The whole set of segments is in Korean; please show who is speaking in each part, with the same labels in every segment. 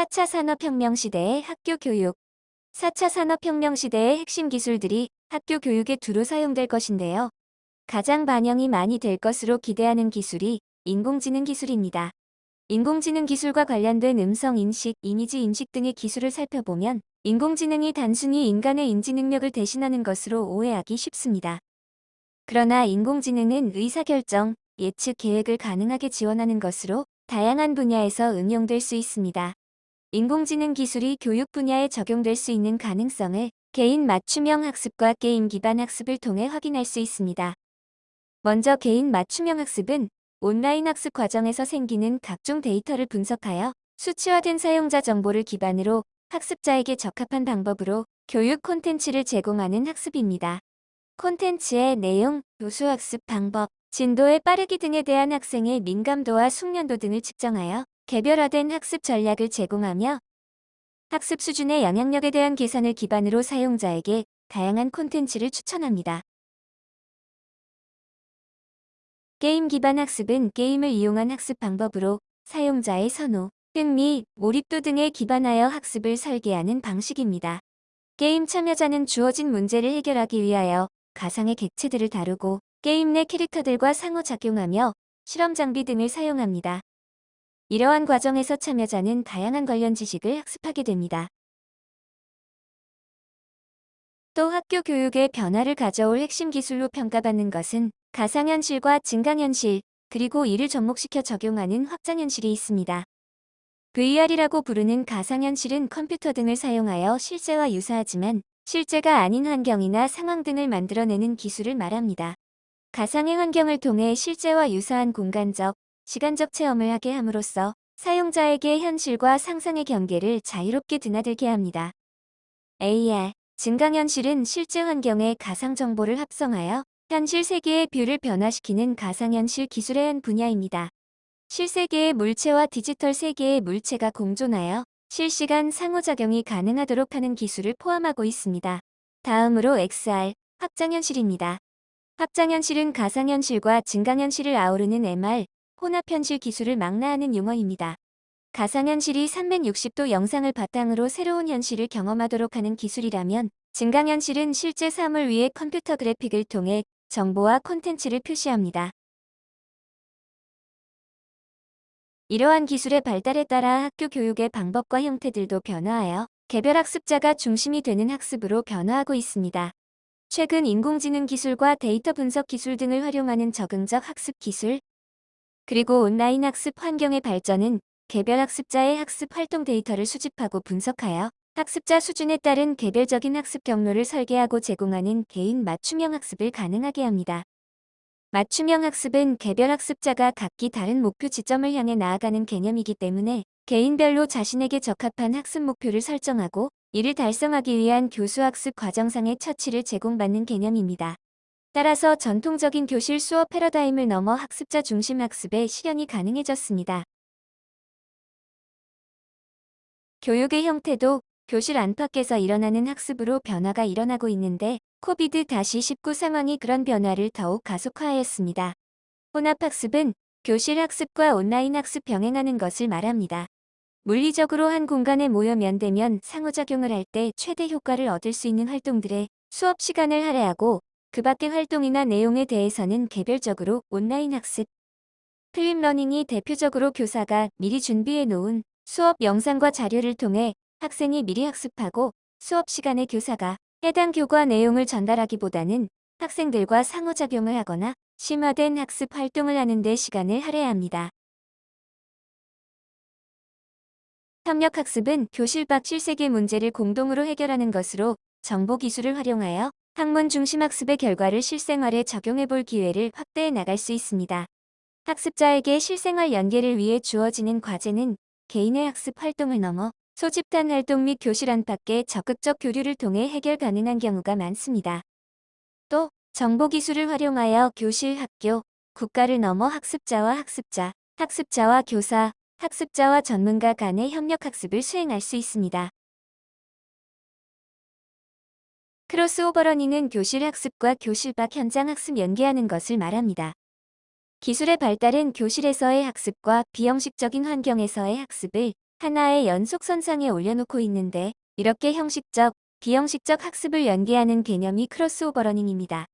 Speaker 1: 4차 산업혁명 시대의 학교 교육. 4차 산업혁명 시대의 핵심 기술들이 학교 교육에 두루 사용될 것인데요. 가장 반영이 많이 될 것으로 기대하는 기술이 인공지능 기술입니다. 인공지능 기술과 관련된 음성 인식, 이미지 인식 등의 기술을 살펴보면 인공지능이 단순히 인간의 인지 능력을 대신하는 것으로 오해하기 쉽습니다. 그러나 인공지능은 의사결정, 예측 계획을 가능하게 지원하는 것으로 다양한 분야에서 응용될 수 있습니다. 인공지능 기술이 교육 분야에 적용될 수 있는 가능성을 개인 맞춤형 학습과 게임 기반 학습을 통해 확인할 수 있습니다. 먼저 개인 맞춤형 학습은 온라인 학습 과정에서 생기는 각종 데이터를 분석하여 수치화된 사용자 정보를 기반으로 학습자에게 적합한 방법으로 교육 콘텐츠를 제공하는 학습입니다. 콘텐츠의 내용, 교수 학습 방법, 진도의 빠르기 등에 대한 학생의 민감도와 숙련도 등을 측정하여 개별화된 학습 전략을 제공하며 학습 수준의 영향력에 대한 계산을 기반으로 사용자에게 다양한 콘텐츠를 추천합니다. 게임 기반 학습은 게임을 이용한 학습 방법으로 사용자의 선호, 흥미, 몰입도 등에 기반하여 학습을 설계하는 방식입니다. 게임 참여자는 주어진 문제를 해결하기 위하여 가상의 객체들을 다루고 게임 내 캐릭터들과 상호작용하며 실험 장비 등을 사용합니다. 이러한 과정에서 참여자는 다양한 관련 지식을 학습하게 됩니다. 또 학교 교육에 변화를 가져올 핵심 기술로 평가받는 것은 가상현실과 증강현실, 그리고 이를 접목시켜 적용하는 확장현실이 있습니다. VR이라고 부르는 가상현실은 컴퓨터 등을 사용하여 실제와 유사하지만 실제가 아닌 환경이나 상황 등을 만들어내는 기술을 말합니다. 가상의 환경을 통해 실제와 유사한 공간적, 시간적 체험을 하게 함으로써 사용자에게 현실과 상상의 경계를 자유롭게 드나들게 합니다. AR, 증강현실은 실제 환경에 가상 정보를 합성하여 현실 세계의 뷰를 변화시키는 가상현실 기술의 한 분야입니다. 실세계의 물체와 디지털 세계의 물체가 공존하여 실시간 상호작용이 가능하도록 하는 기술을 포함하고 있습니다. 다음으로 XR, 확장현실입니다. 확장현실은 가상현실과 증강현실을 아우르는 MR, 혼합현실 기술을 망라하는 용어입니다. 가상현실이 360도 영상을 바탕으로 새로운 현실을 경험하도록 하는 기술이라면 증강현실은 실제 사물 위에 컴퓨터 그래픽을 통해 정보와 콘텐츠를 표시합니다. 이러한 기술의 발달에 따라 학교 교육의 방법과 형태들도 변화하여 개별 학습자가 중심이 되는 학습으로 변화하고 있습니다. 최근 인공지능 기술과 데이터 분석 기술 등을 활용하는 적응적 학습 기술, 그리고 온라인 학습 환경의 발전은 개별 학습자의 학습 활동 데이터를 수집하고 분석하여 학습자 수준에 따른 개별적인 학습 경로를 설계하고 제공하는 개인 맞춤형 학습을 가능하게 합니다. 맞춤형 학습은 개별 학습자가 각기 다른 목표 지점을 향해 나아가는 개념이기 때문에 개인별로 자신에게 적합한 학습 목표를 설정하고 이를 달성하기 위한 교수 학습 과정상의 처치를 제공받는 개념입니다. 따라서 전통적인 교실 수업 패러다임을 넘어 학습자 중심 학습의 실현이 가능해졌습니다. 교육의 형태도 교실 안팎에서 일어나는 학습으로 변화가 일어나고 있는데 코비드-19 상황이 그런 변화를 더욱 가속화하였습니다. 혼합학습은 교실 학습과 온라인 학습 병행하는 것을 말합니다. 물리적으로 한 공간에 모여 면대면 상호작용을 할 때 최대 효과를 얻을 수 있는 활동들에 수업 시간을 할애하고 그 밖의 활동이나 내용에 대해서는 개별적으로 온라인 학습. 클립러닝이 대표적으로 교사가 미리 준비해 놓은 수업 영상과 자료를 통해 학생이 미리 학습하고 수업 시간에 교사가 해당 교과 내용을 전달하기보다는 학생들과 상호작용을 하거나 심화된 학습 활동을 하는 데 시간을 할애합니다. 협력학습은 교실 밖 실세계 문제를 공동으로 해결하는 것으로 정보기술을 활용하여 학문 중심 학습의 결과를 실생활에 적용해 볼 기회를 확대해 나갈 수 있습니다. 학습자에게 실생활 연계를 위해 주어지는 과제는 개인의 학습 활동을 넘어 소집단 활동 및 교실 안팎의 적극적 교류를 통해 해결 가능한 경우가 많습니다. 또 정보기술을 활용하여 교실, 학교, 국가를 넘어 학습자와 학습자, 학습자와 교사, 학습자와 전문가 간의 협력학습을 수행할 수 있습니다. 크로스오버러닝은 교실 학습과 교실 밖 현장 학습 연계하는 것을 말합니다. 기술의 발달은 교실에서의 학습과 비형식적인 환경에서의 학습을 하나의 연속선상에 올려놓고 있는데 이렇게 형식적, 비형식적 학습을 연계하는 개념이 크로스오버 러닝입니다.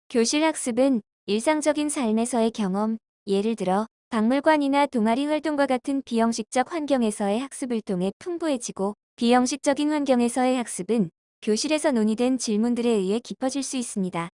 Speaker 1: 교실 학습은 일상적인 삶에서의 경험, 예를 들어 박물관이나 동아리 활동과 같은 비형식적 환경에서의 학습을 통해 풍부해지고, 비형식적인 환경에서의 학습은 교실에서 논의된 질문들에 의해 깊어질 수 있습니다.